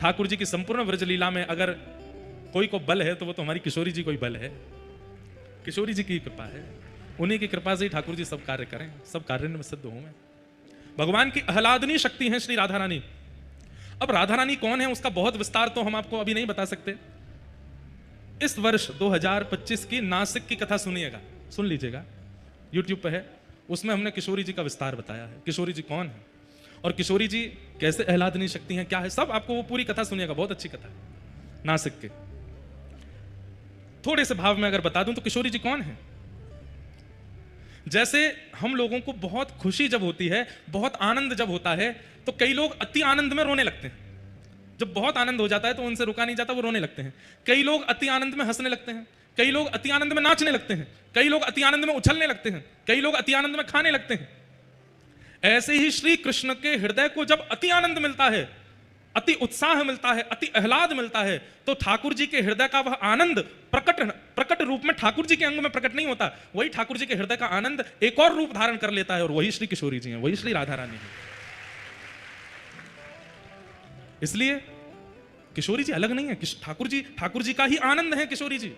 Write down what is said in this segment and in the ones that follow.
ठाकुर जी की संपूर्ण व्रज लीला में अगर कोई को बल है तो वो तो हमारी किशोरी जी कोई बल है, किशोरी जी की कृपा है। उन्हीं की कृपा से ही ठाकुर जी सब कार्य करें, सब कार्य में सिद्ध हूं मैं। भगवान की आह्लादनीय शक्ति है श्री राधा रानी। अब राधा रानी कौन है उसका बहुत विस्तार तो हम आपको अभी नहीं बता सकते। इस वर्ष 2025 की नासिक की कथा सुनिएगा, सुन लीजिएगा, YouTube पे है, उसमें हमने किशोरी जी का विस्तार बताया है। किशोरी जी कौन है और किशोरी जी कैसे आह्लादनीय शक्ति है, क्या है, सब आपको वो पूरी कथा सुनिएगा, बहुत अच्छी कथा है नासिक के। थोड़े से भाव में अगर बता दूं तो किशोरी जी कौन है। जैसे हम लोगों को बहुत खुशी जब होती है, बहुत आनंद जब होता है, तो कई लोग अति आनंद में रोने लगते हैं। जब बहुत आनंद हो जाता है तो उनसे रुका नहीं जाता, वो रोने लगते हैं। कई लोग अति आनंद में हंसने लगते हैं, कई लोग अति आनंद में नाचने लगते हैं, कई लोग अति आनंद में उछलने लगते हैं, कई लोग अति आनंद में खाने लगते हैं। ऐसे ही श्री कृष्ण के हृदय को जब अति आनंद मिलता है, अति उत्साह मिलता है, अति आह्लाद मिलता है, तो ठाकुर जी के हृदय का वह आनंद प्रकट रूप में ठाकुर जी के अंग में प्रकट नहीं होता, वही ठाकुर जी के हृदय का आनंद एक और रूप धारण कर लेता है, और वही श्री किशोरी जी हैं, वही श्री राधा रानी है। इसलिए किशोरी जी अलग नहीं है, ठाकुर जी का ही आनंद है किशोरी जी।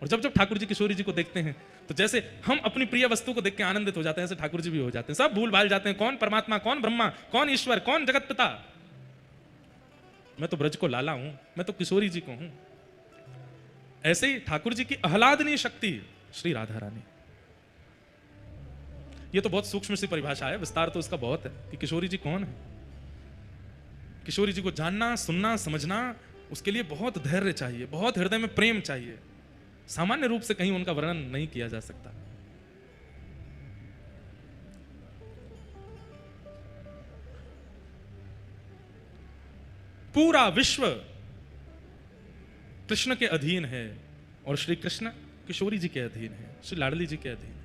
और जब जब ठाकुर जी किशोरी जी को देखते हैं तो जैसे हम अपनी प्रिय वस्तु को देख के आनंदित हो जाते हैं, ऐसे ठाकुर जी भी हो जाते हैं। सब भूल भाल जाते हैं, कौन परमात्मा, कौन ब्रह्मा, कौन ईश्वर, कौन जगत पिता। मैं तो ब्रज को लाला हूं, मैं तो किशोरी जी को हूं। ऐसे ही ठाकुर जी की आह्लादनीय शक्ति श्री राधा रानी। ये तो बहुत सूक्ष्म सी परिभाषा है, विस्तार तो इसका बहुत है कि किशोरी जी कौन है। किशोरी जी को जानना, सुनना, समझना, उसके लिए बहुत धैर्य चाहिए, बहुत हृदय में प्रेम चाहिए। सामान्य रूप से कहीं उनका वर्णन नहीं किया जा सकता। पूरा विश्व कृष्ण के अधीन है और श्री कृष्ण किशोरी जी के अधीन है, श्री लाडली जी के अधीन है।